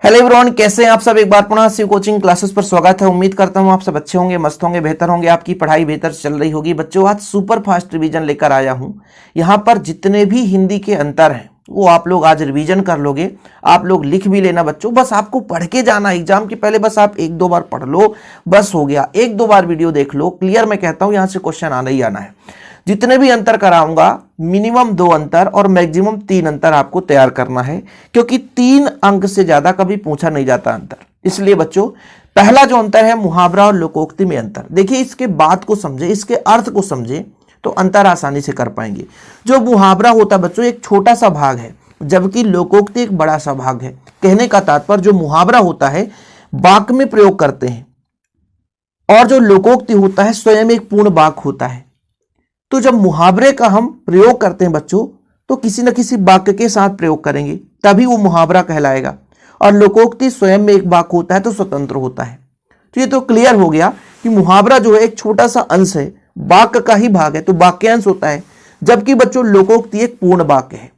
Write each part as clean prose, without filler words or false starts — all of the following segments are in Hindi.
हेलो एवरीवन, कैसे हैं आप सब। एक बार पुनः शिव कोचिंग क्लासेस पर स्वागत है। उम्मीद करता हूं आप सब अच्छे होंगे, मस्त होंगे, बेहतर होंगे, आपकी पढ़ाई बेहतर चल रही होगी। बच्चों, आज सुपर फास्ट रिवीजन लेकर आया हूं। यहां पर जितने भी हिंदी के अंतर हैं वो आप लोग आज रिवीजन कर लोगे। आप लोग लिख भी लेना बच्चों, बस आपको पढ़ के जाना। एग्जाम के पहले बस आप एक दो बार पढ़ लो, बस हो गया। एक दो बार वीडियो देख लो, क्लियर मैं कहता हूं यहां से क्वेश्चन आना ही आना है। जितने भी अंतर कराऊंगा मिनिमम 2 अंतर और मैक्सिमम 3 अंतर आपको तैयार करना है, क्योंकि 3 अंक से ज्यादा कभी पूछा नहीं जाता अंतर। इसलिए बच्चों, पहला जो अंतर है मुहावरा और लोकोक्ति में अंतर। देखिए, इसके बात को समझे, इसके अर्थ को समझे तो अंतर आसानी से कर पाएंगे। जो मुहावरा होता है बच्चों एक छोटा सा भाग है, जबकि लोकोक्ति एक बड़ा सा भाग है। कहने का तात्पर्य, जो मुहावरा होता है वाक्य में प्रयोग करते हैं और जो लोकोक्ति होता है स्वयं एक पूर्ण वाक्य होता है। तो जब मुहावरे का हम प्रयोग करते हैं बच्चों, तो किसी न किसी वाक्य के साथ प्रयोग करेंगे, तभी वो मुहावरा कहलाएगा। और लोकोक्ति स्वयं में एक वाक्य होता है तो स्वतंत्र होता है। तो ये तो क्लियर हो गया कि मुहावरा जो है एक छोटा सा अंश है, वाक्य का ही भाग है, तो वाक्यांश होता है। जबकि बच्चों लोकोक्ति एक पूर्ण वाक्य है।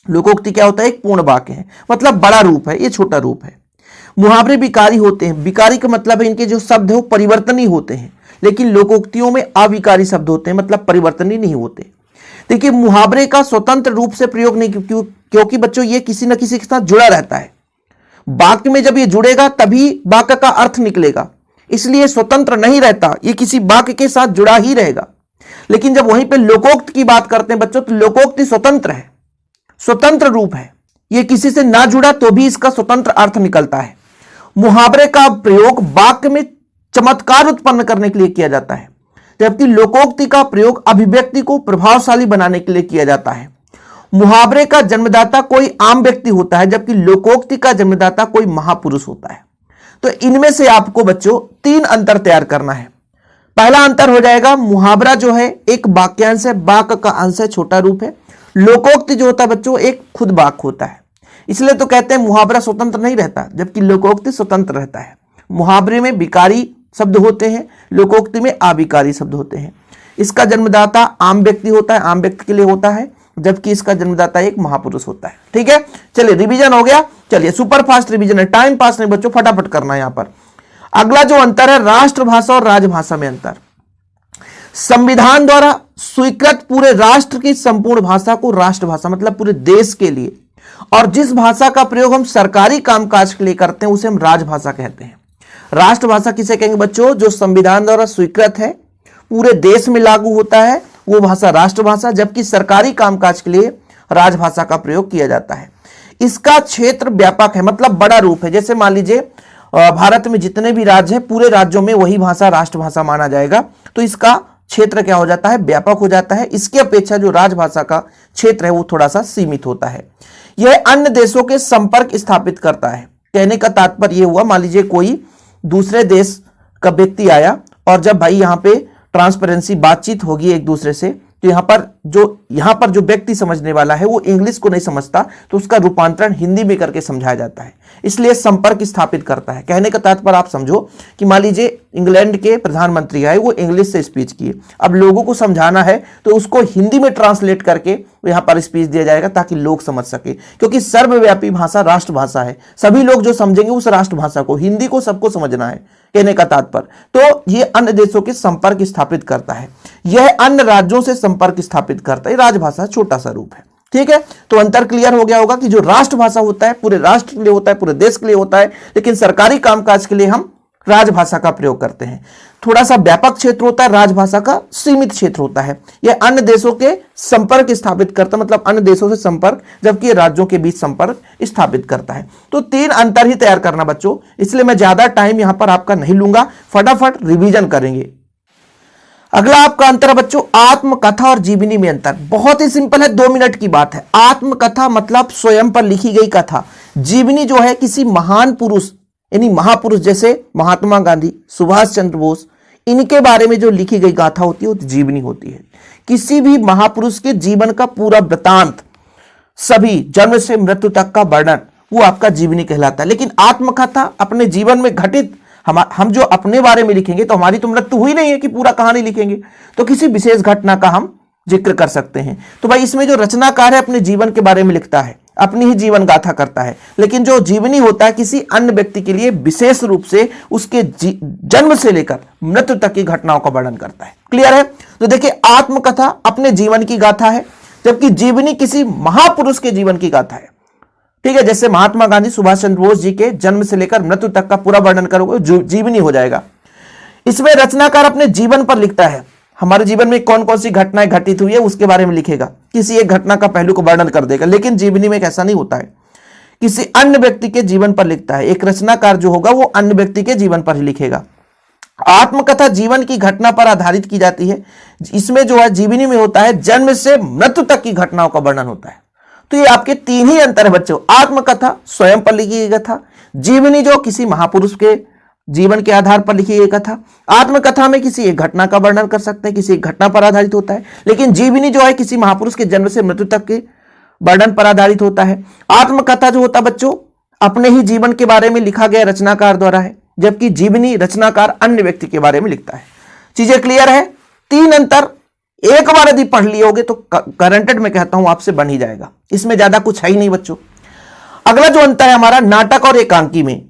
लोकोक्ति क्या होता है? एक पूर्ण वाक्य है, मतलब बड़ा रूप है, ये छोटा रूप है। मुहावरे विकारी होते हैं। विकारी का मतलब है इनके जो शब्द है वो परिवर्तनीय होते हैं, लेकिन लोकोक्तियों में अविकारी शब्द होते हैं, मतलब परिवर्तनीय नहीं होते। देखिए, मुहावरे का स्वतंत्र रूप से प्रयोग नहीं, क्योंकि बच्चों ये किसी न किसी के साथ जुड़ा रहता है। वाक्य में जब ये जुड़ेगा तभी वाक्य का अर्थ निकलेगा, इसलिए स्वतंत्र नहीं रहता, ये किसी वाक्य के साथ जुड़ा ही रहेगा। लेकिन जब वहीं पे लोकोक्त की बात करते हैं बच्चों, तो लोकोक्ति स्वतंत्र है, स्वतंत्र रूप है। ये किसी से ना जुड़ा तो भी इसका स्वतंत्र अर्थ निकलता है। मुहावरे का प्रयोग वाक्य में चमत्कार उत्पन्न करने के लिए किया जाता है, जबकि लोकोक्ति का प्रयोग अभिव्यक्ति को प्रभावशाली बनाने के लिए किया जाता है। मुहावरे का जन्मदाता कोई आम व्यक्ति होता है, जबकि लोकोक्ति का जन्मदाता कोई महापुरुष होता है। तो इनमें से आपको बच्चों 3 अंतर तैयार करना है। पहला अंतर हो जाएगा, मुहावरा जो है एक वाक्यांश है, वाक्य का अंश है, छोटा रूप है। लोकोक्ति जो होता है बच्चों एक खुद वाक्य होता है। इसलिए तो कहते हैं मुहावरा स्वतंत्र नहीं रहता, जबकि लोकोक्ति स्वतंत्र रहता है। मुहावरे में विकारी शब्द होते हैं, लोकोक्ति में अविकारी शब्द होते हैं। इसका जन्मदाता आम व्यक्ति होता है, आम व्यक्ति के लिए होता है, जबकि इसका जन्मदाता एक महापुरुष होता है। ठीक है, चलिए रिवीजन हो गया। चलिए सुपर फास्ट रिवीजन है, टाइम पास नहीं बच्चों, फटाफट करना है यहां पर। अगला जो अंतर है राष्ट्रभाषा और राजभाषा में अंतर। संविधान द्वारा स्वीकृत पूरे राष्ट्र की संपूर्ण भाषा को राष्ट्रभाषा, मतलब पूरे देश के लिए, और जिस भाषा का प्रयोग हम सरकारी कामकाज के लिए करते हैं उसे हम राजभाषा कहते हैं। राष्ट्रभाषा किसे कहेंगे बच्चों? जो संविधान द्वारा स्वीकृत है, पूरे देश में लागू होता है, वो भाषा राष्ट्रभाषा, जबकि सरकारी कामकाज के लिए राजभाषा का प्रयोग किया जाता है। इसका क्षेत्र व्यापक है, मतलब बड़ा रूप है। जैसे मान लीजिए भारत में जितने भी राज्य हैं, पूरे राज्यों में वही भाषा राष्ट्रभाषा माना जाएगा, तो इसका क्षेत्र क्या हो जाता है? व्यापक हो जाता है। इसकी अपेक्षा जो राजभाषा का क्षेत्र है वो थोड़ा सा सीमित होता है। यह अन्य देशों के संपर्क स्थापित करता है। कहने का तात्पर्य यह हुआ, मान लीजिए कोई दूसरे देश का व्यक्ति आया और जब भाई यहां पे ट्रांसपेरेंसी बातचीत होगी एक दूसरे से, तो यहां पर जो व्यक्ति समझने वाला है वो इंग्लिश को नहीं समझता, तो उसका रूपांतरण हिंदी में करके समझाया जाता है। इसलिए संपर्क स्थापित करता है। कहने का तात्पर्य आप समझो कि मान लीजिए इंग्लैंड के प्रधानमंत्री आए, वो इंग्लिश से स्पीच किए, अब लोगों को समझाना है तो उसको हिंदी में ट्रांसलेट करके यहां पर स्पीच दिया जाएगा ताकि लोग समझ सके, क्योंकि सर्वव्यापी भाषा राष्ट्रभाषा है। सभी लोग जो समझेंगे उस राष्ट्रभाषा को, हिंदी को सबको समझना है, कहने का तात्पर्य। तो ये अन्य देशों के संपर्क स्थापित करता है, यह अन्य राज्यों से संपर्क स्थापित करता है। राजभाषा छोटा सा रूप है। ठीक है, तो अंतर क्लियर हो गया होगा कि जो राष्ट्रभाषा होता है पूरे राष्ट्र के लिए होता है, पूरे देश के लिए होता है, लेकिन सरकारी कामकाज के लिए हम राजभाषा का प्रयोग करते हैं। थोड़ा सा व्यापक क्षेत्र होता है, राजभाषा का सीमित क्षेत्र होता है। यह अन्य देशों के संपर्क स्थापित करता है, मतलब अन्य देशों से संपर्क, जबकि राज्यों के बीच संपर्क स्थापित करता है। तो 3 अंतर ही तैयार करना बच्चों, इसलिए मैं ज्यादा टाइम यहां पर आपका नहीं लूंगा, फटाफट रिवीजन करेंगे। अगला आपका अंतर है बच्चों आत्मकथा और जीवनी में अंतर। बहुत ही सिंपल है, 2 मिनट की बात है। आत्मकथा मतलब स्वयं पर लिखी गई कथा। जीवनी जो है किसी महान पुरुष, यानी महापुरुष जैसे महात्मा गांधी, सुभाष चंद्र बोस, इनके बारे में जो लिखी गई गाथा होती है वो जीवनी होती है। किसी भी महापुरुष के जीवन का पूरा वृतांत, सभी जन्म से मृत्यु तक का वर्णन, वो आपका जीवनी कहलाता है। लेकिन आत्मकथा अपने जीवन में घटित, हम जो अपने बारे में लिखेंगे तो हमारी तो मृत्यु हुई नहीं है कि पूरा कहानी लिखेंगे, तो किसी विशेष घटना का हम जिक्र कर सकते हैं। तो भाई इसमें जो रचनाकार है अपने जीवन के बारे में लिखता है, अपनी ही जीवन गाथा करता है, लेकिन जो जीवनी होता है किसी अन्य व्यक्ति के लिए विशेष रूप से उसके जन्म से लेकर मृत्यु तक की घटनाओं का वर्णन करता है। क्लियर है? तो देखिए, आत्मकथा अपने जीवन की गाथा है, जबकि जीवनी किसी महापुरुष के जीवन की गाथा है। ठीक है, जैसे महात्मा गांधी, सुभाष चंद्र बोस जी के जन्म से लेकर मृत्यु तक का पूरा वर्णन करोगे जीवनी हो जाएगा। इसमें रचनाकार अपने जीवन पर लिखता है, हमारे जीवन में कौन कौन सी घटनाएं घटित हुई है उसके बारे में लिखेगा, किसी एक घटना का पहलू को वर्णन कर देगा। लेकिन जीवनी में ऐसा नहीं होता है, किसी अन्य व्यक्ति के जीवन पर लिखता है। एक रचनाकार जो होगा वो अन्य व्यक्ति के जीवन पर ही लिखेगा। आत्मकथा जीवन की घटना पर आधारित की जाती है। इसमें जो है जीवनी में होता है जन्म से मृत्यु तक की घटनाओं का वर्णन होता है। तो ये आपके तीन ही अंतर है बच्चों, आत्मकथा स्वयं पर लिखी गई कथा, जीवनी जो किसी महापुरुष के जीवन के आधार पर लिखी गई कथा। आत्मकथा में किसी एक घटना का वर्णन कर सकते हैं, किसी एक घटना पर आधारित होता है, लेकिन जीवनी जो है किसी महापुरुष के जन्म से मृत्यु तक के वर्णन पर आधारित होता है। आत्मकथा जो होता है बच्चों अपने ही जीवन के बारे में लिखा गया रचनाकार द्वारा है, जबकि जीवनी रचनाकार अन्य व्यक्ति के बारे में लिखता है। चीजें क्लियर है? तीन अंतर एक बार यदि पढ़ लिए होगे तो करंटेड में कहता हूं आपसे बन ही जाएगा, इसमें ज्यादा कुछ है ही नहीं बच्चों। अगला जो अंतर है हमारा नाटक और एकांकी में।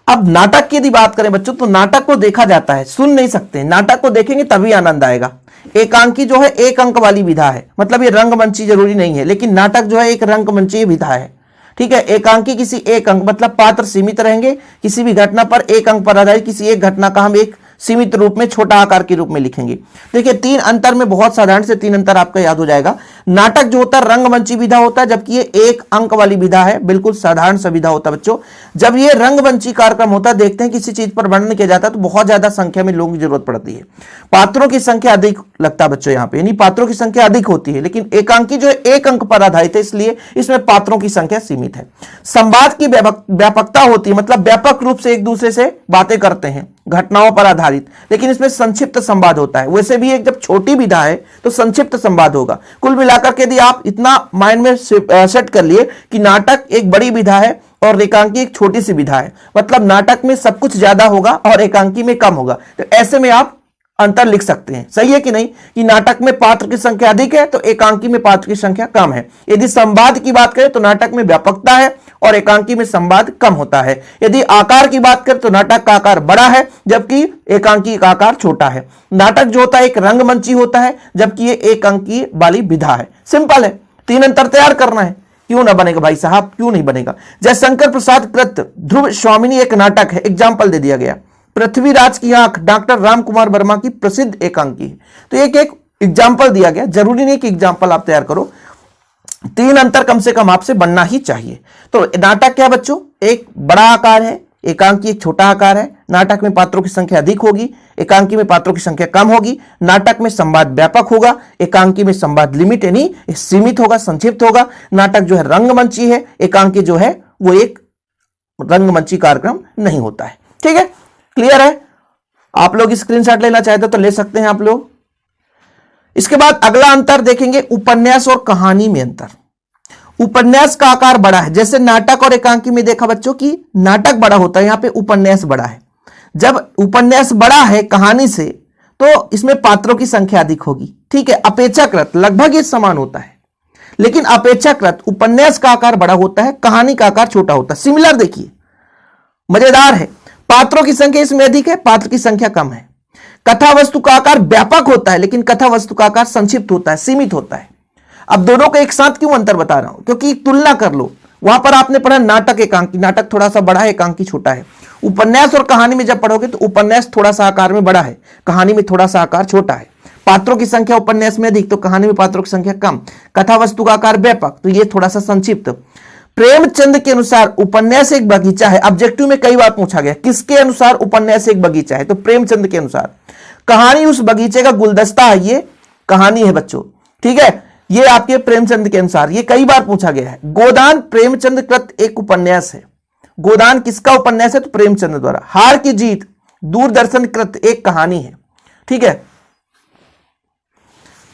अब नाटक की यदि बात करें बच्चों तो नाटक को देखा जाता है, सुन नहीं सकते, नाटक को देखेंगे तभी आनंद आएगा। एकांकी जो है एक अंक वाली विधा है, मतलब ये रंगमंची जरूरी नहीं है, लेकिन नाटक जो है एक रंगमंची विधा है। ठीक है, एकांकी किसी एक अंक मतलब पात्र सीमित रहेंगे, किसी भी घटना पर एक अंक पर आधारित किसी एक घटना का हम एक सीमित रूप में छोटा आकार के रूप में लिखेंगे। देखिए तीन अंतर में बहुत साधारण से तीन अंतर आपका याद हो जाएगा। नाटक जो होता है रंगमंची विधा होता है, जबकि ये एक अंक वाली विधा है, बिल्कुल साधारण सा विधा होता है बच्चों। जब ये रंगमंची कार्यक्रम होता है, देखते हैं किसी चीज पर वर्णन किया जाता है तो बहुत ज्यादा संख्या में लोगों की जरूरत पड़ती है, पात्रों की संख्या अधिक लगता है बच्चों यहाँ पे, यानी पात्रों की संख्या अधिक होती है। लेकिन एकांकी जो है एक अंक पर आधारित है, इसलिए इसमें पात्रों की संख्या सीमित है। संवाद की व्यापकता होती है, मतलब व्यापक रूप से एक दूसरे से बातें करते हैं घटनाओं पर आधारित, लेकिन इसमें संक्षिप्त संवाद होता है। वैसे भी एक जब छोटी विधा है तो संक्षिप्त संवाद होगा। कुल मिलाकर के यदि आप इतना माइंड में सेट कर लिए कि नाटक एक बड़ी विधा है और एकांकी एक छोटी सी विधा है, मतलब नाटक में सब कुछ ज्यादा होगा और एकांकी में कम होगा, तो ऐसे में आप अंतर लिख सकते हैं। सही है कि नहीं, कि नाटक में पात्र की संख्या अधिक है तो एकांकी में पात्र की संख्या कम है। यदि संवाद की बात करें तो नाटक में व्यापकता है और एकांकी में संवाद कम होता है। यदि आकार की बात करें तो नाटक का आकार बड़ा है जबकि एकांकी का आकार छोटा है। नाटक जो होता है एक रंगमंची होता है, जबकि ये एक अंकीय वाली विधा है। सिंपल है, तीन अंतर तैयार करना है। क्यों ना बनेगा भाई साहब, क्यों नहीं बनेगा। जयशंकर प्रसाद कृत ध्रुव स्वामिनी एक नाटक है, एग्जाम्पल दे दिया गया। पृथ्वीराज की आंख डॉक्टर राम कुमार वर्मा की प्रसिद्ध एकांकी है। तो एक एक एग्जाम्पल दिया गया, जरूरी नहीं कि एग्जाम्पल आप तैयार करो, तीन अंतर कम से कम आपसे बनना ही चाहिए। तो नाटक क्या बच्चों, एक बड़ा आकार है, एकांकी एक छोटा आकार है। नाटक में पात्रों की संख्या अधिक होगी, एकांकी में पात्रों की संख्या कम होगी। नाटक में संवाद व्यापक होगा, एकांकी में संवाद लिमिट यानी सीमित होगा, संक्षिप्त होगा। नाटक जो है रंगमंची है, एकांकी जो है वो एक रंगमंची कार्यक्रम नहीं होता है। ठीक है, क्लियर है? आप लोग स्क्रीनशॉट लेना चाहते तो ले सकते हैं आप लोग। इसके बाद अगला अंतर देखेंगे उपन्यास और कहानी में अंतर। उपन्यास का आकार बड़ा है, जैसे नाटक और एकांकी में देखा बच्चों कि नाटक बड़ा होता है, यहां पे उपन्यास बड़ा है। जब उपन्यास बड़ा है कहानी से तो इसमें पात्रों की संख्या अधिक होगी। ठीक है, अपेक्षाकृत लगभग ये समान होता है, लेकिन अपेक्षाकृत उपन्यास का आकार बड़ा होता है, कहानी का आकार छोटा होता है। सिमिलर देखिए, मजेदार है। पात्रों की संख्या इसमें अधिक है, पात्र की संख्या कम है। कथा वस्तु का आकार व्यापक होता है, लेकिन कथा वस्तु का आकार संक्षिप्त होता है, सीमित होता है। अब दोनों को एक साथ क्यों अंतर बता रहा हूं, क्योंकि तुलना कर लो। वहां पर आपने पढ़ा नाटक एकांकी, नाटक थोड़ा सा बड़ा है, एकांकी छोटा है। उपन्यास और कहानी में जब पढ़ोगे तो उपन्यास थोड़ा सा आकार में बड़ा है, कहानी में थोड़ा सा आकार छोटा है। पात्रों की संख्या उपन्यास में अधिक तो कहानी में पात्रों की संख्या कम। कथा वस्तु का आकार व्यापक तो ये थोड़ा सा संक्षिप्त। प्रेमचंद के अनुसार उपन्यास एक बगीचा है। ऑब्जेक्टिव में कई बार पूछा गया किसके अनुसार उपन्यास एक बगीचा है, तो प्रेमचंद के अनुसार। कहानी उस बगीचे का गुलदस्ता है, ये कहानी है बच्चों। ठीक है, ये आपके प्रेमचंद के अनुसार, ये कई बार पूछा गया है। गोदान प्रेमचंद कृत एक उपन्यास है। गोदान किसका उपन्यास है, तो प्रेमचंद द्वारा। हार की जीत दूरदर्शन कृत एक कहानी है। ठीक है,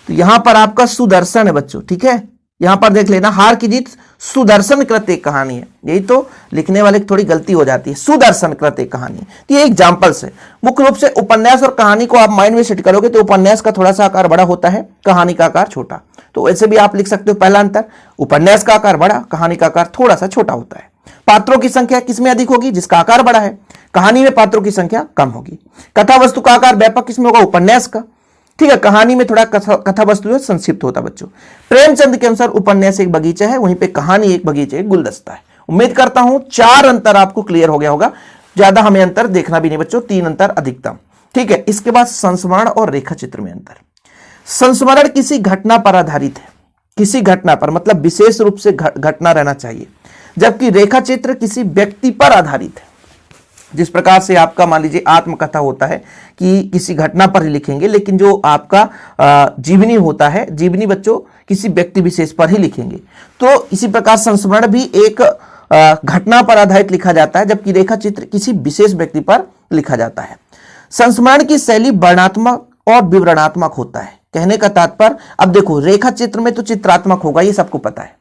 तो यहां पर आपका सुदर्शन है बच्चों। ठीक है, यहां पर देख लेना, हार की जीत सुदर्शन कृत एक कहानी है। यही तो लिखने वाले की थोड़ी गलती हो जाती है, सुदर्शन कृत एक कहानी। तो ये एग्जाम्पल्स है। मुख्य रूप से उपन्यास और कहानी को आप माइंड में सेट करोगे तो उपन्यास का थोड़ा सा आकार बड़ा होता है, कहानी का आकार छोटा। तो ऐसे भी आप लिख सकते हो पहला अंतर, उपन्यास का आकार बड़ा, कहानी का आकार थोड़ा सा छोटा होता है। पात्रों की संख्या किसमें अधिक होगी? जिसका आकार बड़ा है। कहानी में पात्रों की संख्या कम होगी। कथा वस्तु का आकार व्यापक किसमें होगा? उपन्यास का। ठीक है, कहानी में थोड़ा कथा वस्तु संक्षिप्त होता है बच्चों। प्रेमचंद के अनुसार उपन्यास एक बगीचा है, वहीं पे कहानी एक बगीचे एक गुलदस्ता है। उम्मीद करता हूं 4 अंतर आपको क्लियर हो गया होगा। ज्यादा हमें अंतर देखना भी नहीं बच्चों, 3 अंतर अधिकतम। ठीक है, इसके बाद संस्मरण और रेखा चित्र में अंतर। संस्मरण किसी घटना पर आधारित है, किसी घटना पर, मतलब विशेष रूप से घटना रहना चाहिए, जबकि रेखा चित्र किसी व्यक्ति पर आधारित है। जिस प्रकार से आपका मान लीजिए आत्मकथा होता है कि किसी घटना पर ही लिखेंगे, लेकिन जो आपका जीवनी होता है, जीवनी बच्चों किसी व्यक्ति विशेष पर ही लिखेंगे। तो इसी प्रकार संस्मरण भी एक घटना पर आधारित लिखा जाता है, जबकि रेखा चित्र किसी विशेष व्यक्ति पर लिखा जाता है। संस्मरण की शैली वर्णनात्मक और विवरणात्मक होता है। कहने का तात्पर्य, अब देखो रेखा चित्र में तो चित्रात्मक होगा, ये सबको पता है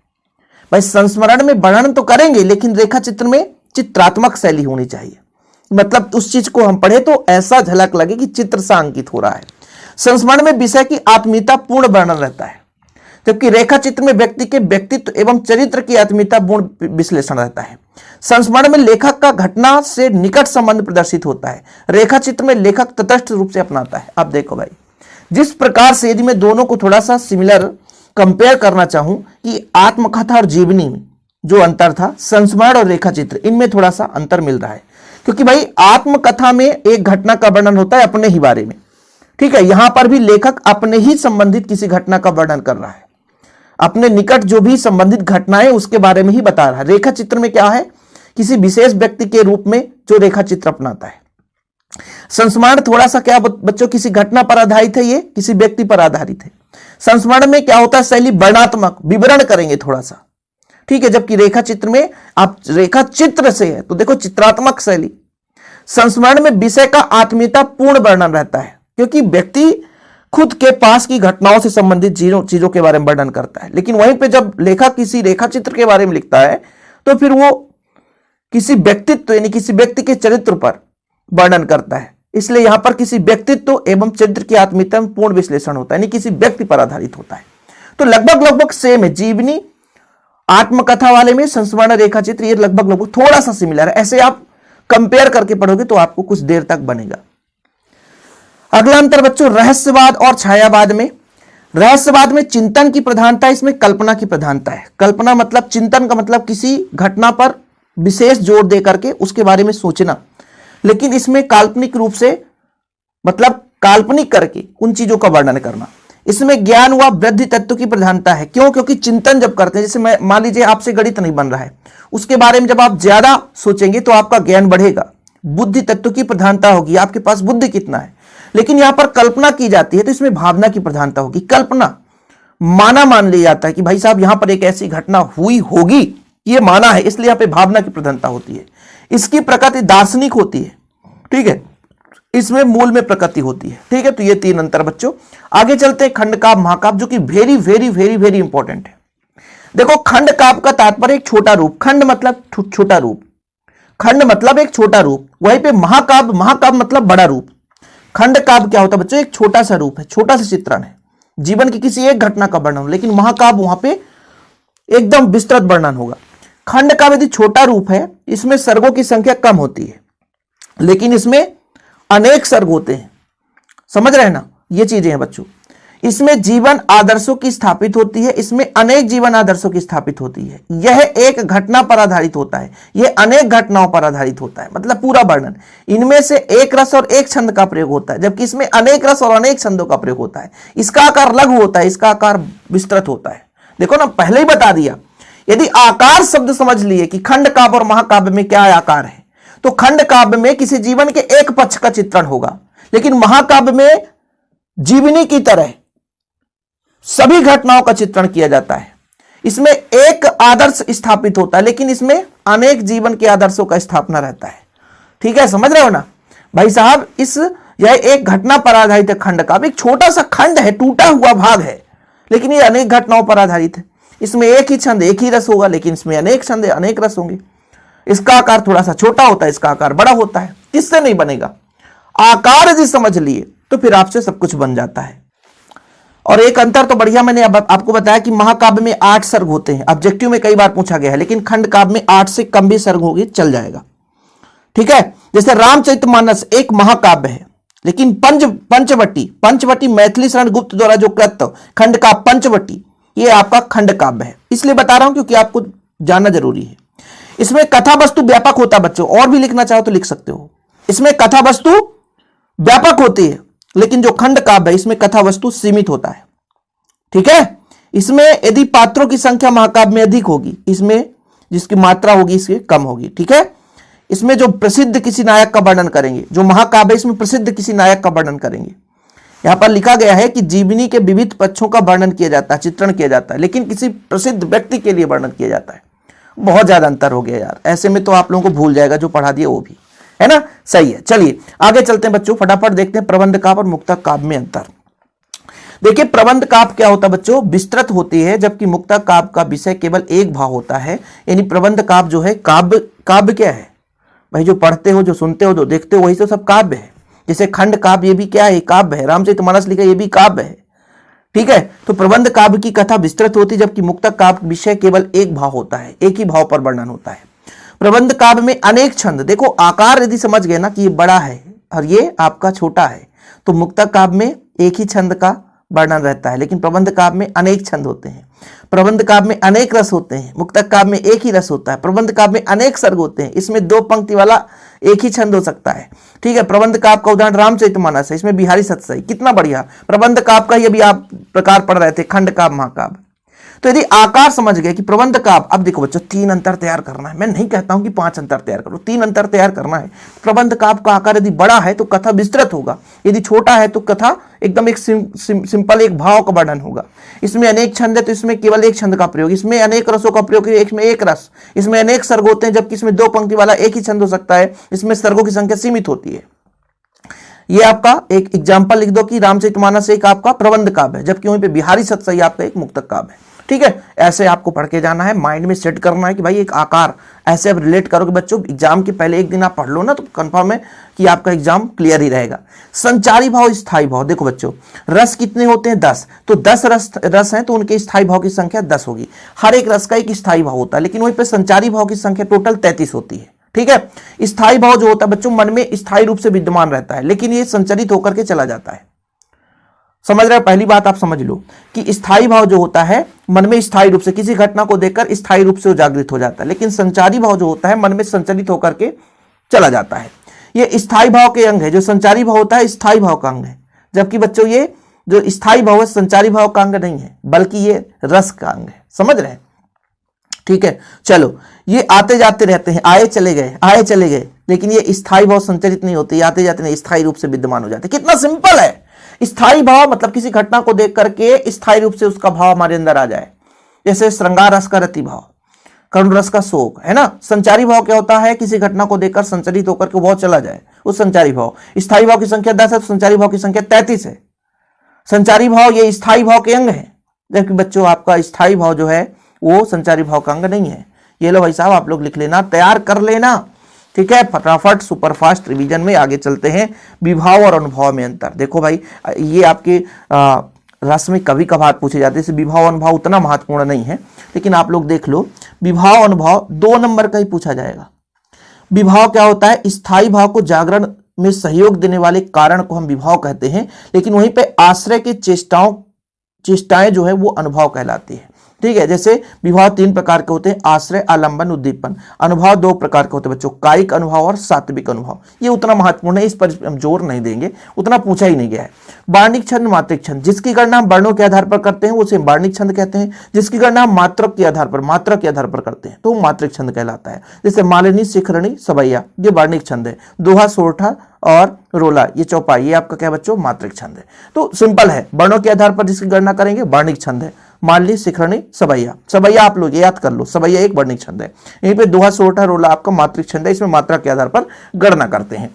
भाई। संस्मरण में वर्णन तो करेंगे, लेकिन रेखा चित्र में चित्रात्मक शैली होनी चाहिए। मतलब उस चीज को हम पढ़े तो ऐसा झलक लगे कि चित्र सा अंकित हो रहा है। संस्मरण में विषय की आत्मीयता पूर्ण वर्णन रहता है, जबकि रेखा चित्र में व्यक्ति के व्यक्तित्व एवं चरित्र की आत्मीयता पूर्ण विश्लेषण रहता है। संस्मरण में लेखक का घटना से निकट संबंध प्रदर्शित होता है, रेखा चित्र में लेखक तटस्थ रूप से अपनाता है। अब देखो भाई, जिस प्रकार से यदि मैं दोनों को थोड़ा सा सिमिलर कंपेयर करना चाहूं कि आत्मकथा और जीवनी में जो अंतर था, संस्मरण और रेखा चित्र, इनमें थोड़ा सा अंतर मिल रहा है। क्योंकि भाई आत्मकथा में एक घटना का वर्णन होता है अपने ही बारे में, ठीक है। यहां पर भी लेखक अपने ही संबंधित किसी घटना का वर्णन कर रहा है, अपने निकट जो भी संबंधित घटनाएं उसके बारे में ही बता रहा है। रेखा चित्र में क्या है? किसी विशेष व्यक्ति के रूप में जो रेखा चित्र अपनाता है। संस्मरण थोड़ा सा क्या बच्चों, किसी घटना पर आधारित है, ये किसी व्यक्ति पर आधारित है। संस्मरण में क्या होता है? शैली वर्णनात्मक, विवरण करेंगे थोड़ा सा, ठीक है। जबकि रेखा चित्र में आप रेखा चित्र से है तो देखो चित्रात्मक शैली। संस्मरण में विषय का आत्मीयता पूर्ण वर्णन रहता है, क्योंकि व्यक्ति खुद के पास की घटनाओं से संबंधित चीजों के बारे में वर्णन करता है। लेकिन वहीं पे जब लेखक किसी रेखा चित्र के बारे में लिखता है तो फिर वो किसी व्यक्तित्व यानी किसी व्यक्ति के चरित्र पर वर्णन करता है। इसलिए यहां पर किसी व्यक्तित्व एवं चरित्र की आत्मीयता में पूर्ण विश्लेषण होता है, यानी किसी व्यक्ति पर आधारित होता है। तो लगभग सेम है। जीवनी आत्मकथा वाले में संस्मरण रेखा चित्र ये लगभग थोड़ा सा सिमिलर है। ऐसे आप कंपेयर करके पढ़ोगे तो आपको कुछ देर तक बनेगा। अगला अंतर बच्चों, रहस्यवाद और छायावाद में। रहस्यवाद में चिंतन की प्रधानता, इसमें कल्पना की प्रधानता है। कल्पना मतलब चिंतन का मतलब किसी घटना पर विशेष जोर दे करके उसके बारे में सोचना, लेकिन इसमें काल्पनिक रूप से मतलब काल्पनिक करके उन चीजों का वर्णन करना। इसमें ज्ञान व वृद्धि तत्व की प्रधानता है। क्यों? क्योंकि चिंतन जब करते हैं, जैसे मैं मान लीजिए आपसे गणित नहीं बन रहा है, उसके बारे में जब आप ज्यादा सोचेंगे तो आपका ज्ञान बढ़ेगा, बुद्धि तत्व की प्रधानता होगी, आपके पास बुद्धि कितना है। लेकिन यहां पर कल्पना की जाती है तो इसमें भावना की प्रधानता होगी। कल्पना माना मान लिया जाता है कि भाई साहब यहां पर एक ऐसी घटना हुई होगी, ये माना है, इसलिए यहां पे भावना की प्रधानता होती है। इसकी प्रकृति दार्शनिक होती है, ठीक है, इसमें मूल में प्रकृति होती है, ठीक है। तो ये 3 अंतर बच्चों। आगे चलते हैं खंड काव्य महाकाव्य, जो कि very very very very important है। देखो खंड काव्य का तात्पर्य एक छोटा रूप, खंड मतलब छोटा रूप, खंड मतलब एक छोटा रूप। वहीं पे महाकाव्य, महाकाव्य मतलब बड़ा रूप। खंड काव्य क्या होता है बच्चों? एक छोटा सा रूप है, छोटा सा चित्रण है, जीवन की किसी एक घटना का वर्णन। लेकिन महाकाव्य वहां पे एकदम विस्तृत वर्णन होगा। खंड काव्य यदि छोटा रूप है, इसमें सर्गों की संख्या कम होती है, लेकिन इसमें अनेक सर्ग होते हैं। समझ रहे हैं ना, ये चीजें हैं बच्चों। इसमें जीवन आदर्शों की स्थापित होती है, इसमें अनेक जीवन आदर्शों की स्थापित होती है। यह एक घटना पर आधारित होता है, यह अनेक घटनाओं पर आधारित होता है, मतलब पूरा वर्णन। इनमें से एक रस और एक छंद का प्रयोग होता है, जबकि इसमें अनेक रस और अनेक छंदों का प्रयोग होता है। इसका आकार लघु होता है, इसका आकार विस्तृत होता है। देखो ना, पहले ही बता दिया। यदि आकार शब्द समझ लिए कि खंड काव्य और महाकाव्य में क्या आकार है, तो खंड काव्य में किसी जीवन के एक पक्ष का चित्रण होगा, लेकिन महाकाव्य में जीवनी की तरह सभी घटनाओं का चित्रण किया जाता है। इसमें एक आदर्श स्थापित होता है, लेकिन इसमें अनेक जीवन के आदर्शों का स्थापना रहता है। ठीक है, समझ रहे हो ना भाई साहब। यह एक घटना पर आधारित है खंड काव्य। एक छोटा सा खंड है, टूटा हुआ भाग है, लेकिन यह अनेक घटनाओं पर आधारित है। इसमें एक ही छंद, एक ही रस होगा, लेकिन इसमें अनेक छंद, अनेक रस होंगे। इसका आकार थोड़ा सा छोटा होता है, इसका आकार बड़ा होता है। किससे नहीं बनेगा? आकार यदि समझ लिए तो फिर आपसे सब कुछ बन जाता है। और एक अंतर तो बढ़िया मैंने आपको बताया कि महाकाव्य में 8 सर्ग होते हैं। ऑब्जेक्टिव में कई बार पूछा गया है, लेकिन खंड काव्य में 8 से कम भी सर्ग होंगे, चल जाएगा। ठीक है, जैसे रामचरितमानस एक महाकाव्य है, लेकिन पंचवटी मैथिली शरण गुप्त द्वारा जो कृत खंड का पंचवटी, ये आपका खंड काव्य है। इसलिए बता रहा हूं क्योंकि आपको जानना जरूरी है। इसमें कथा वस्तु व्यापक होता है बच्चों, और भी लिखना चाहो तो लिख सकते हो। इसमें कथा वस्तु व्यापक होती है, लेकिन जो खंड काव्य है इसमें कथा वस्तु सीमित होता है। ठीक है, इसमें यदि पात्रों की संख्या महाकाव्य में अधिक होगी, इसमें जिसकी मात्रा होगी इसकी कम होगी। ठीक है, इसमें जो प्रसिद्ध किसी नायक का वर्णन करेंगे, जो महाकाव्य है इसमें प्रसिद्ध किसी नायक का वर्णन करेंगे। यहां पर लिखा गया है कि जीवनी के विविध पक्षों का वर्णन किया जाता है, चित्रण किया जाता है, लेकिन किसी प्रसिद्ध व्यक्ति के लिए वर्णन किया जाता है। बहुत ज्यादा अंतर हो गया यार, ऐसे में तो आप लोगों को भूल जाएगा जो पढ़ा दिया वो भी, है ना? सही है, चलिए आगे चलते हैं बच्चों, फटाफट देखते हैं प्रबंध काव्य और मुक्तक काव्य में अंतर। देखिए प्रबंध काव्य क्या होता है बच्चों? विस्तृत होती है, जबकि मुक्तक काव्य का विषय केवल एक भाव होता है। यानी प्रबंध काव्य जो है, काव्य क्या है भाई? जो पढ़ते हो, जो सुनते हो, जो देखते हो, वही तो सब काव्य है। जैसे खंड काव्य, ये भी क्या है? काव्य है। रामचरितमानस लिखा, ये भी काव्य है। ठीक है, तो प्रबंध काव्य की कथा विस्तृत होती है, जबकि मुक्तक काव्य विषय केवल एक भाव होता है, एक ही भाव पर वर्णन होता है। प्रबंध काव्य में अनेक छंद, देखो आकार यदि समझ गए ना कि ये बड़ा है और ये आपका छोटा है, तो मुक्तक काव्य में एक ही छंद का वर्णन रहता है, लेकिन प्रबंध काव्य में अनेक छंद होते हैं। प्रबंध काव्य में अनेक रस होते हैं, मुक्तक काव्य में एक ही रस होता है। प्रबंध काव्य में अनेक सर्ग होते हैं, इसमें 2 पंक्ति वाला एक ही छंद हो सकता है। ठीक है, प्रबंध काव्य का उदाहरण रामचरितमानस है, इसमें बिहारी सतसई, कितना बढ़िया। प्रबंध काव्य का ही अभी आप प्रकार पढ़ रहे थे, खंड काव्य, महाकाव्य। तो यदि आकार समझ गए कि प्रबंध काव्य, अब देखो बच्चों 3 अंतर तैयार करना है। मैं नहीं कहता हूं कि 5 अंतर तैयार करो, 3 अंतर तैयार करना है। प्रबंध काव्य का आकार यदि बड़ा है तो कथा विस्तृत होगा, यदि छोटा है तो कथा एकदम एक सिंपल एक भाव का वर्णन होगा। इसमें अनेक छंद है तो इसमें केवल एक छंद का प्रयोग, इसमें अनेक रसों का प्रयोग, इसमें एक रस, इसमें अनेक सर्ग होते हैं, जबकि इसमें 2 पंक्ति वाला एक ही छंद हो सकता है, इसमें सर्गों की संख्या सीमित होती है। ये आपका एक एग्जाम्पल लिख दो कि रामचरितमानस एक आपका प्रबंध काव्य है, जबकि वहीं पे बिहारी सतसई आपका एक मुक्तक काव्य है। ठीक है, ऐसे आपको पढ़ के जाना है, माइंड में सेट करना है कि भाई एक आकार ऐसे आप रिलेट करोगे बच्चों। एग्जाम के पहले एक दिन आप पढ़ लो ना, तो कंफर्म है कि आपका एग्जाम क्लियर ही रहेगा। संचारी भाव, स्थायी भाव, देखो बच्चों रस कितने होते हैं? 10, तो 10 रस हैं तो उनके स्थायी भाव की संख्या 10 होगी। हर एक रस का एक स्थायी भाव होता है, लेकिन वहीं पर संचारी भाव की संख्या टोटल 33 होती है। ठीक है, स्थायी भाव जो होता है बच्चों मन में स्थायी रूप से विद्यमान रहता है, लेकिन ये संचरित होकर के चला जाता है। समझ रहे हो? पहली बात आप समझ लो कि स्थायी भाव जो होता है मन में स्थायी रूप से किसी घटना को देखकर स्थायी रूप से जागृत हो जाता है, लेकिन संचारी भाव जो होता है मन में संचलित होकर के चला जाता है। ये स्थायी भाव के अंग है। जो संचारी भाव होता है स्थायी भाव का अंग है, जबकि बच्चों ये जो स्थायी भाव है संचारी भाव का अंग नहीं है, बल्कि ये रस का अंग है। समझ रहे हैं? ठीक है, चलो ये आते जाते रहते हैं, आए चले गए, लेकिन ये स्थायी भाव संचरित नहीं होते, आते जाते नहीं, स्थायी रूप से विद्यमान हो जाते। कितना सिंपल है। स्थायी भाव मतलब किसी घटना को देख करके स्थायी रूप से उसका भाव हमारे अंदर आ जाए, जैसे श्रृंगार रस का रति भाव, करुण रस का शोक, है ना। संचारी भाव क्या होता है? किसी घटना को देखकर संचरित होकर के बहुत चला जाए, उस संचारी भाव। स्थायी भाव की संख्या 10 है तो संचारी भाव की संख्या 33 है। संचारी भाव ये स्थायी भाव के अंग है, जबकि बच्चों आपका स्थायी भाव जो है वो संचारी भाव का अंग नहीं है। ये लो भाई साहब, आप लोग लिख लेना, तैयार कर लेना। ठीक है, फटाफट सुपरफास्ट रिवीजन में आगे चलते हैं। विभाव और अनुभव में अंतर। देखो भाई, ये आपके रस में कभी कभार पूछे जाते हैं, विभाव अनुभव उतना महत्वपूर्ण नहीं है, लेकिन आप लोग देख लो विभाव अनुभव 2 नंबर का ही पूछा जाएगा। विभाव क्या होता है? स्थायी भाव को जागरण में सहयोग देने वाले कारण को हम विभाव कहते हैं, लेकिन वहीं पे आश्रय के चेष्टाएं जो है वो अनुभव कहलाती है। ठीक है, जैसे विभाव 3 प्रकार के होते हैं, आश्रय, आलंबन, उद्दीपन। अनुभव 2 प्रकार के होते हैं बच्चों, कायिक अनुभव और सात्विक अनुभव। ये उतना महत्वपूर्ण है, इस पर हम जोर नहीं देंगे, उतना पूछा ही नहीं गया है। वर्णिक छंद, मात्रिक छंद, जिसकी गणना हम वर्णों के आधार पर करते हैं उसे वर्णिक छंद कहते हैं। जिसकी गणना हम मात्रक के आधार पर करते हैं तो वो मात्रिक छंद कहलाता है। जैसे मालिनी, शिखरणी, सवैया, ये वर्णिक छंद है। दोहा, सोरठा और रोला, ये चौपाई, ये आपका क्या बच्चों? मात्रिक छंद है। तो सिंपल है, वर्णों के आधार पर जिसकी गणना करेंगे वर्णिक छंद है। मालिनी, शिखरणी, सवैया आप लोग याद कर लो, सवैया एक वर्णिक छंद है। यहीं पे दोहा, सोरठा, रोला आपका मात्रिक छंद है, इसमें मात्रा के आधार पर गणना करते हैं।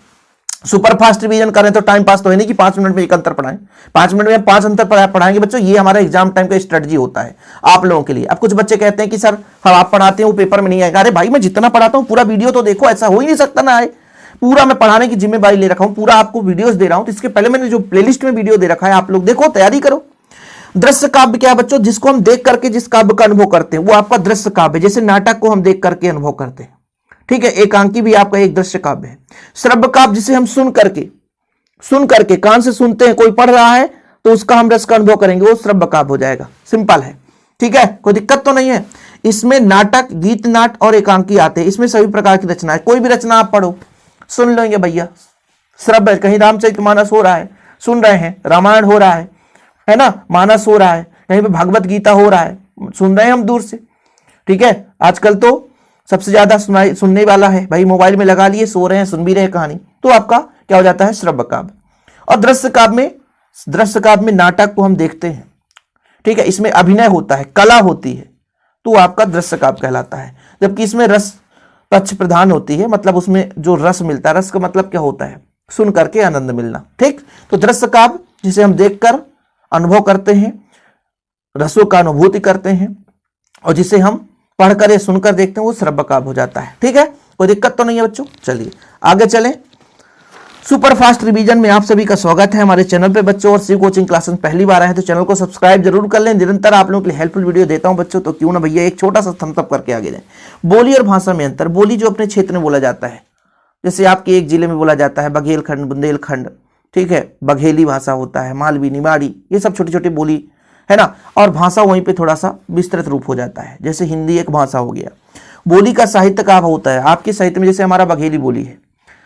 सुपर फास्ट रिवीजन करें तो टाइम पास तो है नहीं कि 5 मिनट में एक अंतर पढ़ाएं, 5 मिनट में 5 अंतर पढ़ाएंगे बच्चों। ये हमारा एग्जाम टाइम का स्ट्रेटजी होता है आप लोगों के लिए। अब कुछ बच्चे कहते हैं कि सर हम आप पढ़ाते हैं वो पेपर में नहीं आएगा। अरे भाई मैं जितना पढ़ाता हूं पूरा वीडियो तो देखो, ऐसा हो ही नहीं सकता ना आए। पूरा मैं पढ़ाने की जिम्मेदारी ले रखा हूं, पूरा आपको वीडियोस दे रहा हूं। तो इसके पहले मैंने जो प्लेलिस्ट में वीडियो दे रखा है आप लोग देखो, तैयारी करो। दृश्य काव्य क्या है बच्चों? जिसको हम देख करके जिस काव्य का अनुभव करते हैं वो आपका दृश्य काव्य। जैसे नाटक को हम देख करके अनुभव करते हैं, ठीक है। एकांकी भी आपका एक दृश्य काव्य है। श्रव्य काव्य जिसे हम सुन करके कान से सुनते हैं, कोई पढ़ रहा है तो उसका हम रस का अनुभव करेंगे, वो श्रव्य काव्य हो जाएगा। सिंपल है, ठीक है, कोई दिक्कत तो नहीं है। इसमें नाटक, गीत नाट और एकांकी आते हैं। इसमें सभी प्रकार की रचना है। कोई भी रचना आप पढ़ो, सुन लेंगे भैया। श्रव्य, कहीं रामचरितमानस हो रहा है, सुन रहे हैं, रामायण हो रहा है ना, मानस हो रहा है, कहीं पे भगवत गीता हो रहा है, सुन रहे हैं हम दूर से, ठीक है। आजकल तो सबसे ज्यादा सुनने वाला है भाई, मोबाइल में लगा लिए, सो रहे हैं, सुन भी रहे हैं कहानी, तो आपका क्या हो जाता है? श्रव्य काव्य। और दृश्य काव्य में नाटक को हम देखते हैं, ठीक है, इसमें अभिनय होता है, कला होती है, तो आपका दृश्य काव्य कहलाता है। जबकि इसमें रस पक्ष प्रधान होती है, मतलब उसमें जो रस मिलता है, रस का मतलब क्या होता है? सुन करके आनंद मिलना, ठीक। तो दृश्य काव्य जिसे हम देखकर अनुभव करते हैं, रसों का अनुभूति करते हैं, और जिसे हम पढ़कर या सुनकर देखते हैं वो श्रव्य काव्य हो जाता है, ठीक है। कोई दिक्कत तो नहीं है बच्चों। चलिए आगे चलें। सुपर फास्ट रिवीजन में आप सभी का स्वागत है हमारे चैनल पे बच्चों। और शिव कोचिंग क्लासेस पहली बार आए हैं तो चैनल को सब्सक्राइब जरूर कर लें। निरंतर आप लोगों के लिए हेल्पफुल वीडियो देता हूं बच्चों, तो क्यों ना भैया एक छोटा सा थम्स अप करके आगे जाए। बोली और भाषा में अंतर। बोली जो अपने क्षेत्र में बोला जाता है, जैसे आपके एक जिले में बोला जाता है बघेलखंड, बुंदेलखंड, ठीक है, बघेली भाषा होता है, मालवी, निमाड़ी, ये सब छोटी छोटी बोली है ना। और भाषा वहीं पे थोड़ा सा विस्तृत रूप हो जाता है, जैसे हिंदी एक भाषा हो गया। बोली का साहित्य का होता है आपके साहित्य में, जैसे हमारा बघेली बोली है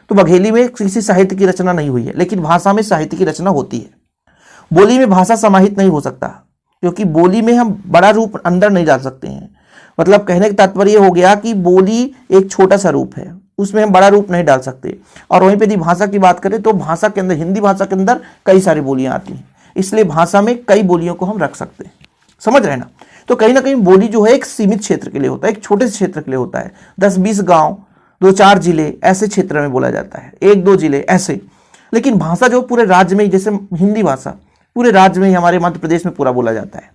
तो बघेली में किसी साहित्य की रचना नहीं हुई है, लेकिन भाषा में साहित्य की रचना होती है। बोली में भाषा समाहित नहीं हो सकता, क्योंकि बोली में हम बड़ा रूप अंदर नहीं डाल सकते हैं। मतलब कहने का तात्पर्य हो गया कि बोली एक छोटा सा रूप है, उसमें हम बड़ा रूप नहीं डाल सकते। और वहीं पे यदि भाषा की बात करें तो भाषा के अंदर, हिंदी भाषा के अंदर कई सारी बोलियां आती हैं, इसलिए भाषा में कई बोलियों को हम रख सकते हैं, समझ रहे ना। तो कहीं ना कहीं बोली जो है एक सीमित क्षेत्र के लिए होता है, एक छोटे से क्षेत्र के लिए होता है। 10-20 गांव, 2-4 जिले ऐसे क्षेत्र में बोला जाता है, 1-2 जिले ऐसे। लेकिन भाषा जो पूरे राज्य में, जैसे हिंदी भाषा पूरे राज्य में, हमारे मध्य प्रदेश में पूरा बोला जाता है।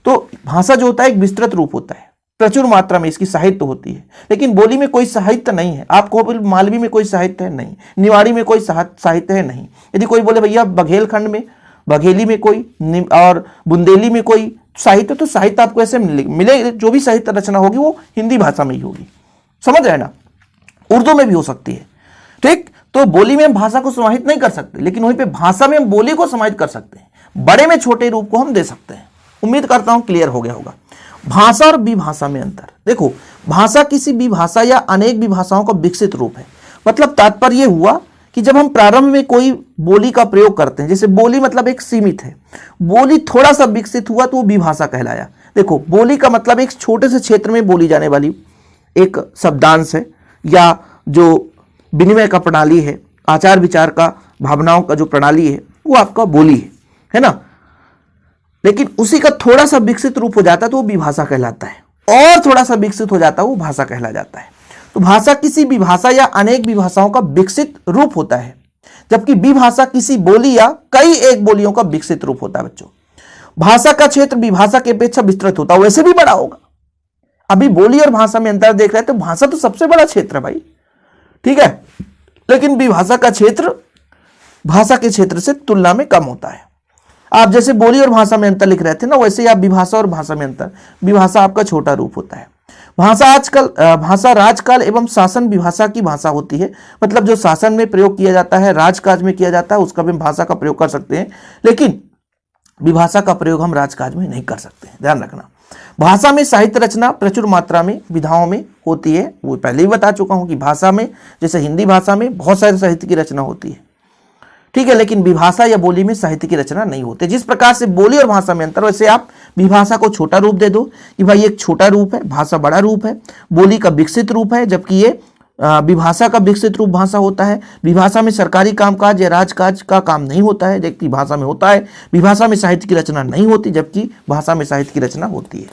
तो भाषा जो होता है एक विस्तृत रूप होता है, प्रचुर मात्रा में इसकी साहित्य होती है। लेकिन बोली में कोई साहित्य नहीं है। आपको मालवी में कोई साहित्य है नहीं, निवाड़ी में कोई साहित्य है नहीं। यदि कोई बोले भैया बघेलखंड में, बघेली में कोई और बुंदेली में कोई साहित्य, तो साहित्य आपको ऐसे मिले, जो भी साहित्य रचना होगी वो हिंदी भाषा में ही होगी, समझ रहे ना। उर्दू में भी हो सकती है, ठीक। तो बोली में हम भाषा को समाहित नहीं कर सकते, लेकिन वहीं पे भाषा में हम बोली को समाहित कर सकते हैं। बड़े में छोटे रूप को हम दे सकते हैं। उम्मीद करता हूं क्लियर हो गया होगा। भाषा और विभाषा में अंतर। देखो, भाषा किसी विभाषा या अनेक विभाषाओं का विकसित रूप है। मतलब तात्पर्य हुआ कि जब हम प्रारंभ में कोई बोली का प्रयोग करते हैं, जैसे बोली मतलब एक सीमित है, बोली थोड़ा सा विकसित हुआ तो वो विभाषा कहलाया। देखो, बोली का मतलब एक छोटे से क्षेत्र में बोली जाने वाली एक शब्दांश है, या जो विनिमय का प्रणाली है, आचार विचार का, भावनाओं का जो प्रणाली है, वो आपका बोली है ना। लेकिन उसी का थोड़ा सा विकसित रूप हो जाता है तो वो विभाषा कहलाता है, और थोड़ा सा विकसित हो जाता है वो भाषा कहला जाता है। तो भाषा किसी विभाषा या अनेक विभाषाओं का विकसित रूप होता है, जबकि विभाषा किसी बोली या कई एक बोलियों का विकसित रूप होता है बच्चों। भाषा का क्षेत्र विभाषा की अपेक्षा विस्तृत होता है, वैसे भी बड़ा होगा। अभी बोली और भाषा में अंतर देख रहे हैं तो भाषा तो सबसे बड़ा क्षेत्र है भाई, ठीक है, लेकिन विभाषा का क्षेत्र भाषा के क्षेत्र से तुलना में कम होता है। आप जैसे बोली और भाषा में अंतर लिख रहे थे ना, वैसे ही आप विभाषा और भाषा में अंतर, विभाषा आपका छोटा रूप होता है। भाषा राजकाल एवं शासन विभाषा की भाषा होती है। मतलब जो शासन में प्रयोग किया जाता है, राजकाज में किया जाता है, उसका भी हम भाषा का प्रयोग कर सकते हैं, लेकिन विभाषा का प्रयोग हम राजकाज में नहीं कर सकते हैं, ध्यान रखना। भाषा में साहित्य रचना प्रचुर मात्रा में विधाओं में होती है। वो पहले ही बता चुका हूं कि भाषा में, जैसे हिंदी भाषा में बहुत सारे साहित्य की रचना होती है, ठीक है, लेकिन विभाषा या बोली में साहित्य की रचना नहीं होती। जिस प्रकार से बोली और भाषा में अंतर, वैसे आप विभाषा को छोटा रूप दे दो कि भाई एक छोटा रूप है, भाषा बड़ा रूप है, बोली का विकसित रूप है, जबकि ये विभाषा का विकसित रूप भाषा होता है। विभाषा में सरकारी कामकाज या राजकाज का काम नहीं होता है, जबकि भाषा में होता है। विभाषा में साहित्य की रचना नहीं होती, जबकि भाषा में साहित्य की रचना होती है।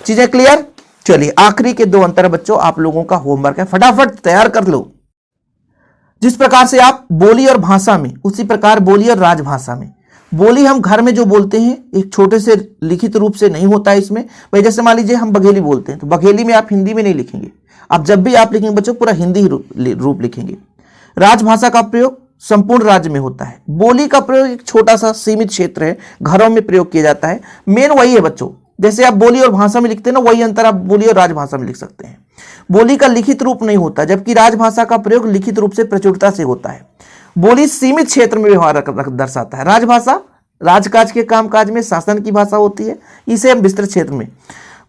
चीजें क्लियर? चलिए, आखिरी के 2 अंतर बच्चों आप लोगों का होमवर्क है, फटाफट तैयार कर लो। जिस प्रकार से आप बोली और भाषा में, उसी प्रकार बोली और राजभाषा में। बोली हम घर में जो बोलते हैं एक छोटे से लिखित रूप से नहीं होता है इसमें। भाई जैसे मान लीजिए हम बघेली बोलते हैं, तो बघेली में आप हिंदी में नहीं लिखेंगे, आप जब भी आप लिखेंगे बच्चों पूरा हिंदी रूप लिखेंगे। राजभाषा का प्रयोग संपूर्ण राज्य में होता है। बोली का प्रयोग एक छोटा सा सीमित क्षेत्र है, घरों में प्रयोग किया जाता है। मेन वही है बच्चों, जैसे आप बोली और भाषा में लिखते हैं ना, वही अंतर आप बोली और राजभाषा में लिख सकते हैं। बोली का लिखित रूप नहीं होता, जबकि राजभाषा का प्रयोग लिखित रूप से प्रचुरता से होता है। बोली सीमित क्षेत्र में व्यवहार दर्शाता है। राजभाषा राजकाज के कामकाज में शासन की भाषा होती है, इसे हम विस्तृत क्षेत्र में।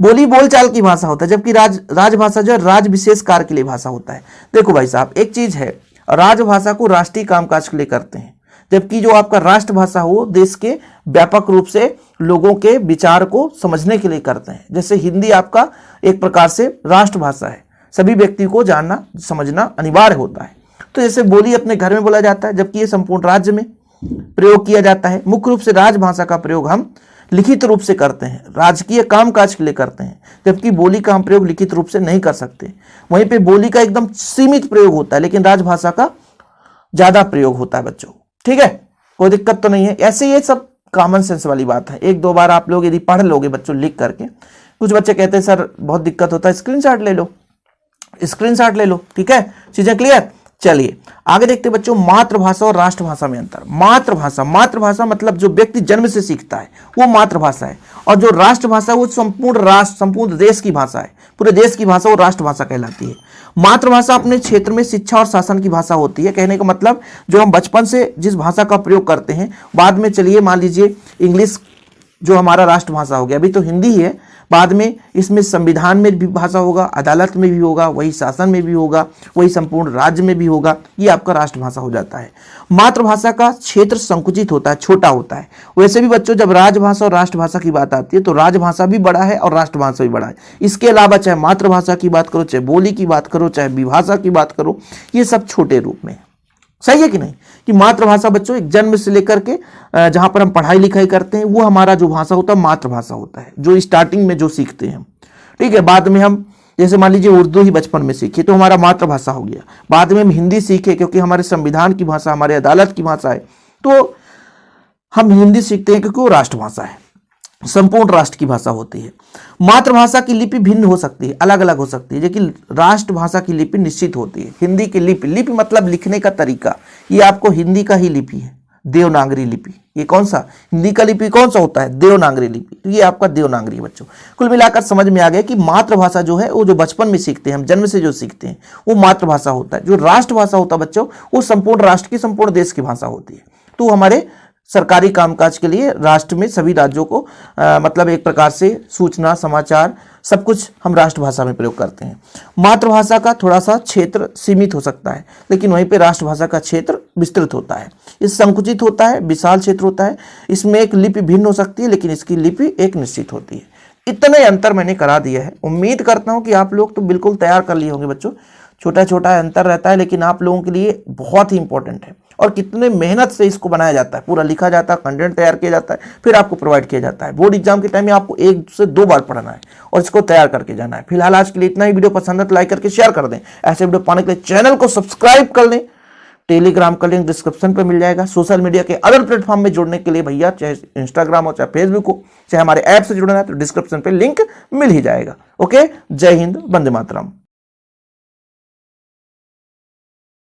बोली बोलचाल की भाषा होता है, जबकि राजभाषा जो है राज विशेष कार्य के लिए भाषा होता है। देखो भाई साहब, एक चीज है, राजभाषा को राष्ट्रीय कामकाज के लिए करते हैं, जबकि जो आपका राष्ट्रभाषा हो देश के व्यापक रूप से लोगों के विचार को समझने के लिए करते हैं। जैसे हिंदी आपका एक प्रकार से राष्ट्रभाषा है, सभी व्यक्ति को जानना समझना अनिवार्य होता है। तो जैसे बोली अपने घर में बोला जाता है, जबकि ये संपूर्ण राज्य में प्रयोग किया जाता है। मुख्य रूप से राजभाषा का प्रयोग हम लिखित रूप से करते हैं, राजकीय कामकाज के लिए करते हैं, जबकि बोली का हम प्रयोग लिखित रूप से नहीं कर सकते। वहीं पे बोली का एकदम सीमित प्रयोग होता है, लेकिन राजभाषा का ज्यादा प्रयोग होता है बच्चों। ठीक है, कोई दिक्कत तो नहीं है। ऐसे ये सब कॉमन सेंस वाली बात है, एक दो बार आप लोग यदि पढ़ लोगे बच्चों लिख करके। कुछ बच्चे कहते हैं सर बहुत दिक्कत होता है, स्क्रीनशॉट ले लो, स्क्रीनशॉट ले लो। ठीक है, चीजें क्लियर। चलिए आगे देखते हैं बच्चों, मातृभाषा और राष्ट्रभाषा में अंतर। मातृभाषा मतलब जो व्यक्ति जन्म से सीखता है वो मातृभाषा है, और जो राष्ट्रभाषा वो संपूर्ण राष्ट्र संपूर्ण देश की भाषा है, पूरे देश की भाषा वो राष्ट्रभाषा कहलाती है। मातृभाषा अपने क्षेत्र में शिक्षा और शासन की भाषा होती है। कहने का मतलब जो हम बचपन से जिस भाषा का प्रयोग करते हैं, बाद में चलिए मान लीजिए इंग्लिश जो हमारा राष्ट्रभाषा हो गया, अभी तो हिंदी ही है, बाद में इसमें संविधान में भी भाषा होगा, अदालत में भी होगा, वही शासन में भी होगा, वही संपूर्ण राज्य में भी होगा, ये आपका राष्ट्रभाषा हो जाता है। मातृभाषा का क्षेत्र संकुचित होता है, छोटा होता है। वैसे भी बच्चों जब राजभाषा और राष्ट्रभाषा की बात आती है तो राजभाषा भी बड़ा है और राष्ट्रभाषा भी बड़ा है। इसके अलावा चाहे मातृभाषा की बात करो, चाहे बोली की बात करो, चाहे विभाषा की बात करो, ये सब छोटे रूप में। सही है कि नहीं, कि मातृभाषा बच्चों एक जन्म से लेकर के जहां पर हम पढ़ाई लिखाई करते हैं वो हमारा जो भाषा होता है मातृभाषा होता है, जो स्टार्टिंग में जो सीखते हैं। ठीक है, बाद में हम जैसे मान लीजिए उर्दू ही बचपन में सीखे तो हमारा मातृभाषा हो गया, बाद में हम हिंदी सीखे क्योंकि हमारे संविधान की भाषा, हमारे अदालत की भाषा है, तो हम हिंदी सीखते हैं क्योंकि वो राष्ट्रभाषा है, संपूर्ण राष्ट्र की भाषा होती है। मातृभाषा की लिपि भिन्न हो सकती है, अलग अलग हो सकती है, लेकिन राष्ट्रभाषा की लिपि निश्चित होती है। हिंदी की लिपि मतलब लिखने का तरीका, ये आपको हिंदी का ही लिपि है, देवनागरी लिपि। ये कौन सा हिंदी का लिपि कौन सा होता है, देवनागरी लिपि, तो ये आपका देवनागरी है बच्चों। कुल मिलाकर समझ में आ गया कि मातृभाषा जो है वो जो बचपन में सीखते हैं, हम जन्म से जो सीखते हैं वो मातृभाषा होता है। जो राष्ट्रभाषा होता है बच्चों वो संपूर्ण राष्ट्र की, संपूर्ण देश की भाषा होती है। तो हमारे सरकारी कामकाज के लिए राष्ट्र में सभी राज्यों को मतलब एक प्रकार से सूचना समाचार सब कुछ हम राष्ट्रभाषा में प्रयोग करते हैं। मातृभाषा का थोड़ा सा क्षेत्र सीमित हो सकता है, लेकिन वहीं पे राष्ट्रभाषा का क्षेत्र विस्तृत होता है। इस संकुचित होता है, विशाल क्षेत्र होता है, इसमें एक लिपि भिन्न हो सकती है लेकिन इसकी लिपि एक निश्चित होती है। इतने अंतर मैंने करा दिया है, उम्मीद करता हूं कि आप लोग तो बिल्कुल तैयार कर लिए होंगे बच्चों। छोटा छोटा अंतर रहता है लेकिन आप लोगों के लिए बहुत ही इंपॉर्टेंट है, और कितने मेहनत से इसको बनाया जाता है, पूरा लिखा जाता है, कंटेंट तैयार किया जाता है, फिर आपको प्रोवाइड किया जाता है। बोर्ड एग्जाम के टाइम में आपको 1 से 2 बार पढ़ना है और इसको तैयार करके जाना है। फिलहाल आज के लिए इतना ही। वीडियो पसंद है तो लाइक करके शेयर कर दें। ऐसे वीडियो पाने के लिए चैनल को सब्सक्राइब कर लें। टेलीग्राम का लिंक डिस्क्रिप्शन पर मिल जाएगा। सोशल मीडिया के अदर प्लेटफॉर्म में जुड़ने के लिए भैया चाहे इंस्टाग्राम हो, चाहे फेसबुक हो, चाहे हमारे ऐप से जुड़ना है तो डिस्क्रिप्शन पे लिंक मिल ही जाएगा। ओके, जय हिंद, वंदे मातरम।